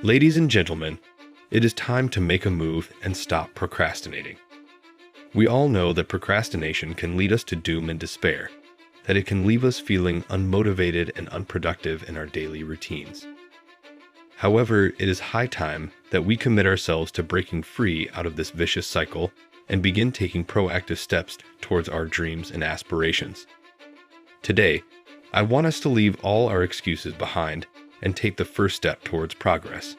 Ladies and gentlemen, it is time to make a move and stop procrastinating. We all know that procrastination can lead us to doom and despair, that it can leave us feeling unmotivated and unproductive in our daily routines. However, it is high time that we commit ourselves to breaking free out of this vicious cycle and begin taking proactive steps towards our dreams and aspirations. Today, I want us to leave all our excuses behind and take the first step towards progress.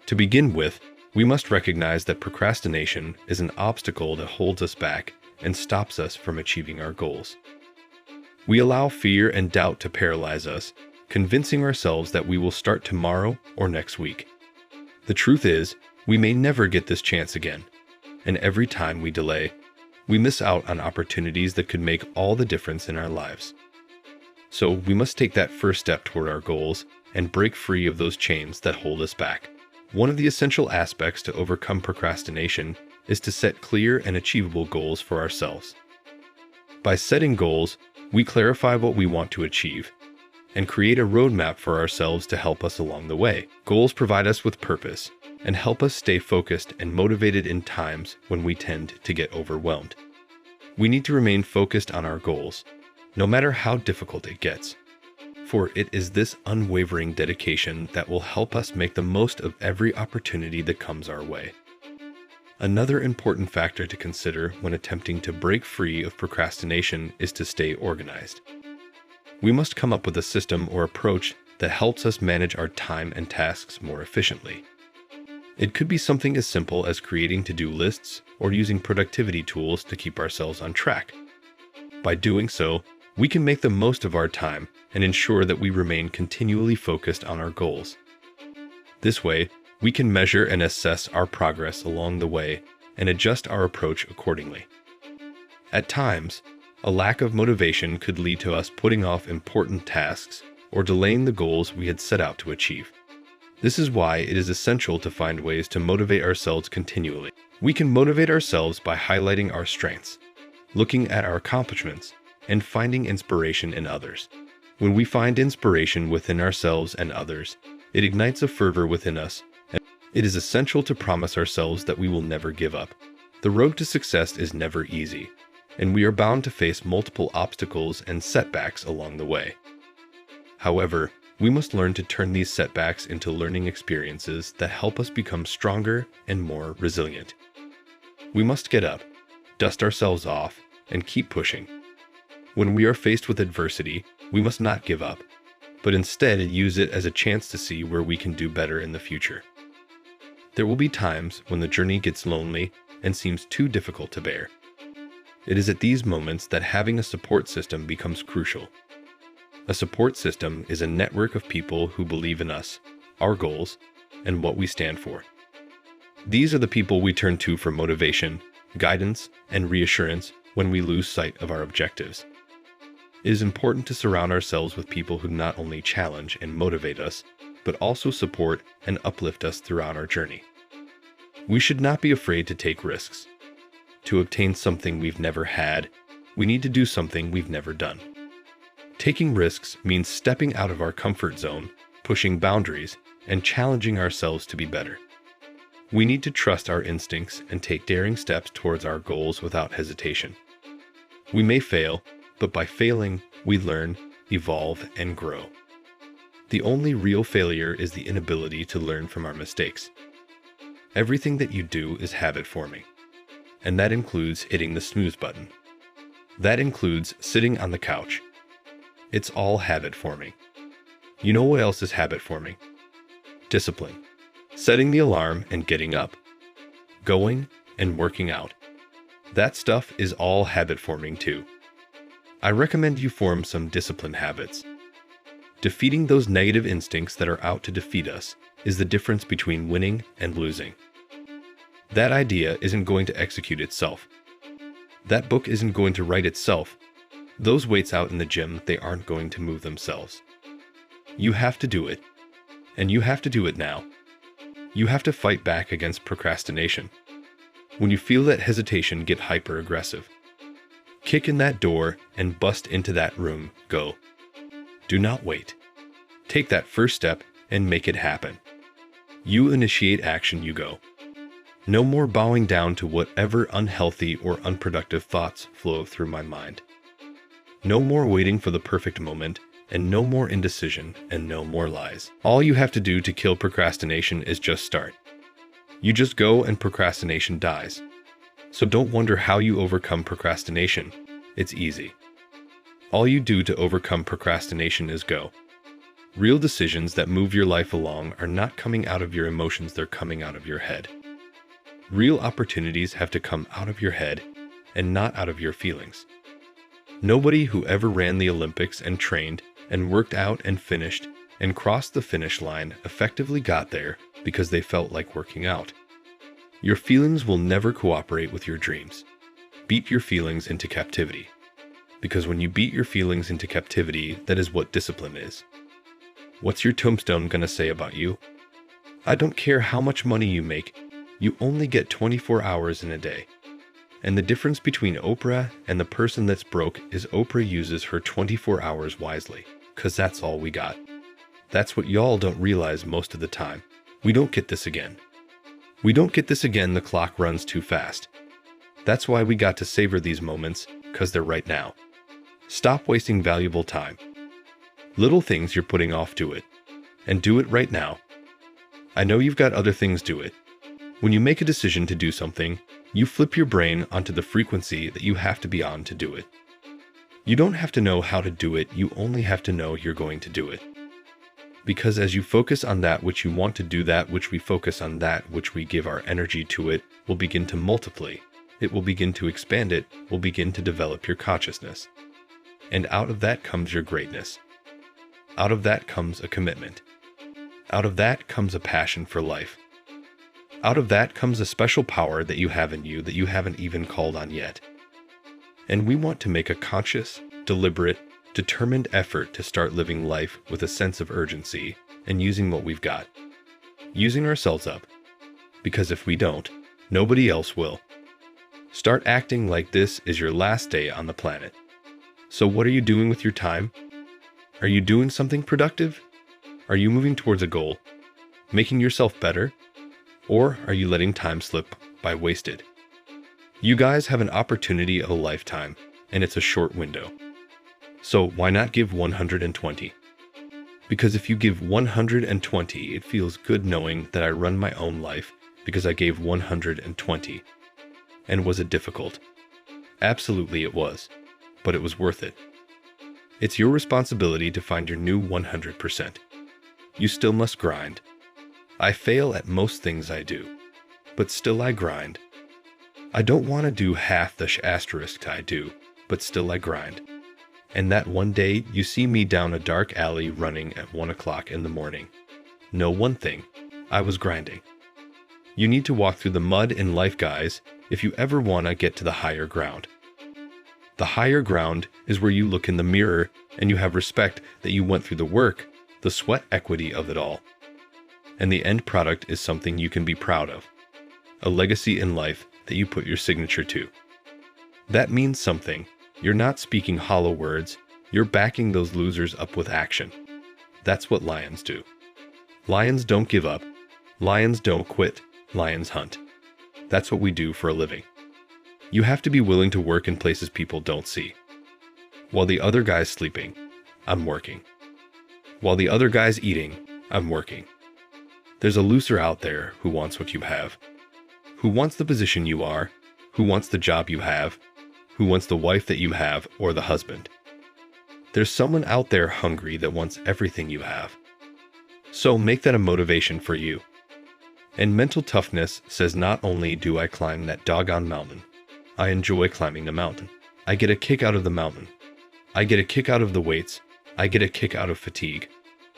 To begin with, we must recognize that procrastination is an obstacle that holds us back and stops us from achieving our goals. We allow fear and doubt to paralyze us, convincing ourselves that we will start tomorrow or next week. The truth is, we may never get this chance again, and every time we delay, we miss out on opportunities that could make all the difference in our lives. So we must take that first step toward our goals and break free of those chains that hold us back. One of the essential aspects to overcome procrastination is to set clear and achievable goals for ourselves. By setting goals, we clarify what we want to achieve and create a roadmap for ourselves to help us along the way. Goals provide us with purpose and help us stay focused and motivated in times when we tend to get overwhelmed. We need to remain focused on our goals, no matter how difficult it gets, for it is this unwavering dedication that will help us make the most of every opportunity that comes our way. Another important factor to consider when attempting to break free of procrastination is to stay organized. We must come up with a system or approach that helps us manage our time and tasks more efficiently. It could be something as simple as creating to-do lists or using productivity tools to keep ourselves on track. By doing so, we can make the most of our time and ensure that we remain continually focused on our goals. This way, we can measure and assess our progress along the way and adjust our approach accordingly. At times, a lack of motivation could lead to us putting off important tasks or delaying the goals we had set out to achieve. This is why it is essential to find ways to motivate ourselves continually. We can motivate ourselves by highlighting our strengths, looking at our accomplishments, and finding inspiration in others. When we find inspiration within ourselves and others, it ignites a fervor within us, and it is essential to promise ourselves that we will never give up. The road to success is never easy, and we are bound to face multiple obstacles and setbacks along the way. However, we must learn to turn these setbacks into learning experiences that help us become stronger and more resilient. We must get up, dust ourselves off, and keep pushing. When we are faced with adversity, we must not give up, but instead use it as a chance to see where we can do better in the future. There will be times when the journey gets lonely and seems too difficult to bear. It is at these moments that having a support system becomes crucial. A support system is a network of people who believe in us, our goals, and what we stand for. These are the people we turn to for motivation, guidance, and reassurance when we lose sight of our objectives. It is important to surround ourselves with people who not only challenge and motivate us, but also support and uplift us throughout our journey. We should not be afraid to take risks. To obtain something we've never had, we need to do something we've never done. Taking risks means stepping out of our comfort zone, pushing boundaries, and challenging ourselves to be better. We need to trust our instincts and take daring steps towards our goals without hesitation. We may fail, but by failing, we learn, evolve, and grow. The only real failure is the inability to learn from our mistakes. Everything that you do is habit forming, and that includes hitting the snooze button. That includes sitting on the couch. It's all habit forming. You know what else is habit forming? Discipline. Setting the alarm and getting up. Going and working out. That stuff is all habit forming too. I recommend you form some discipline habits. Defeating those negative instincts that are out to defeat us is the difference between winning and losing. That idea isn't going to execute itself. That book isn't going to write itself. Those weights out in the gym, they aren't going to move themselves. You have to do it. And you have to do it now. You have to fight back against procrastination. When you feel that hesitation, get hyper-aggressive. Kick in that door and bust into that room. Go. Do not wait. Take that first step and make it happen. You initiate action, you go. No more bowing down to whatever unhealthy or unproductive thoughts flow through my mind. No more waiting for the perfect moment, and no more indecision, and no more lies. All you have to do to kill procrastination is just start. You just go and procrastination dies. So don't wonder how you overcome procrastination. It's easy. All you do to overcome procrastination is go. Real decisions that move your life along are not coming out of your emotions, they're coming out of your head. Real opportunities have to come out of your head and not out of your feelings. Nobody who ever ran the Olympics and trained and worked out and finished and crossed the finish line effectively got there because they felt like working out. Your feelings will never cooperate with your dreams. Beat your feelings into captivity. Because when you beat your feelings into captivity, that is what discipline is. What's your tombstone gonna say about you? I don't care how much money you make, you only get 24 hours in a day. And the difference between Oprah and the person that's broke is Oprah uses her 24 hours wisely, 'cause that's all we got. That's what y'all don't realize most of the time. We don't get this again. We don't get this again, the clock runs too fast. That's why we got to savor these moments, 'cause they're right now. Stop wasting valuable time. Little things you're putting off, do it. And do it right now. I know you've got other things, do it. When you make a decision to do something, you flip your brain onto the frequency that you have to be on to do it. You don't have to know how to do it, you only have to know you're going to do it. Because as you focus on that which you want to do, that which we focus on, that which we give our energy to, it will begin to multiply. It will begin to expand, it will begin to develop your consciousness. And out of that comes your greatness. Out of that comes a commitment. Out of that comes a passion for life. Out of that comes a special power that you have in you that you haven't even called on yet. And we want to make a conscious, deliberate, determined effort to start living life with a sense of urgency and using what we've got. Using ourselves up. Because if we don't, nobody else will. Start acting like this is your last day on the planet. So what are you doing with your time? Are you doing something productive? Are you moving towards a goal? Making yourself better? Or are you letting time slip by wasted? You guys have an opportunity of a lifetime, and it's a short window. So why not give 120? Because if you give 120, it feels good knowing that I run my own life because I gave 120. And was it difficult? Absolutely it was, but it was worth it. It's your responsibility to find your new 100%. You still must grind. I fail at most things I do, but still I grind. I don't want to do half the asterisk I do, but still I grind. And that one day you see me down a dark alley running at 1 o'clock in the morning. Know one thing, I was grinding. You need to walk through the mud in life, guys, if you ever want to get to the higher ground. The higher ground is where you look in the mirror and you have respect that you went through the work, the sweat equity of it all. And the end product is something you can be proud of. A legacy in life that you put your signature to. That means something. You're not speaking hollow words, you're backing those losers up with action. That's what lions do. Lions don't give up. Lions don't quit. Lions hunt. That's what we do for a living. You have to be willing to work in places people don't see. While the other guy's sleeping, I'm working. While the other guy's eating, I'm working. There's a loser out there who wants what you have. Who wants the position you are, who wants the job you have, who wants the wife that you have or the husband. There's someone out there hungry that wants everything you have. So make that a motivation for you. And mental toughness says not only do I climb that doggone mountain, I enjoy climbing the mountain. I get a kick out of the mountain. I get a kick out of the weights. I get a kick out of fatigue.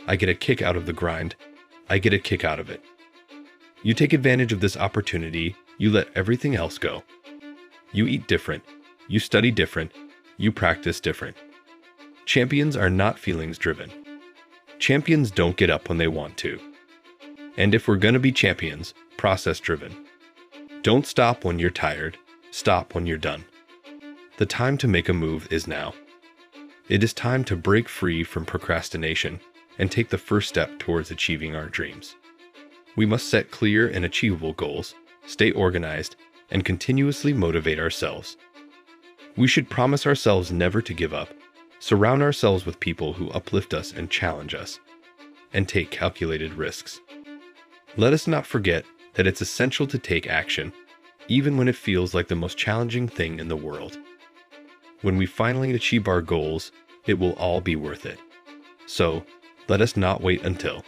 I get a kick out of the grind. I get a kick out of it. You take advantage of this opportunity, you let everything else go. You eat different, you study different, you practice different. Champions are not feelings driven. Champions don't get up when they want to. And if we're gonna be champions, process driven. Don't stop when you're tired, stop when you're done. The time to make a move is now. It is time to break free from procrastination and take the first step towards achieving our dreams. We must set clear and achievable goals, stay organized, and continuously motivate ourselves. We should promise ourselves never to give up, surround ourselves with people who uplift us and challenge us, and take calculated risks. Let us not forget that it's essential to take action, even when it feels like the most challenging thing in the world. When we finally achieve our goals, it will all be worth it. So, let us not wait until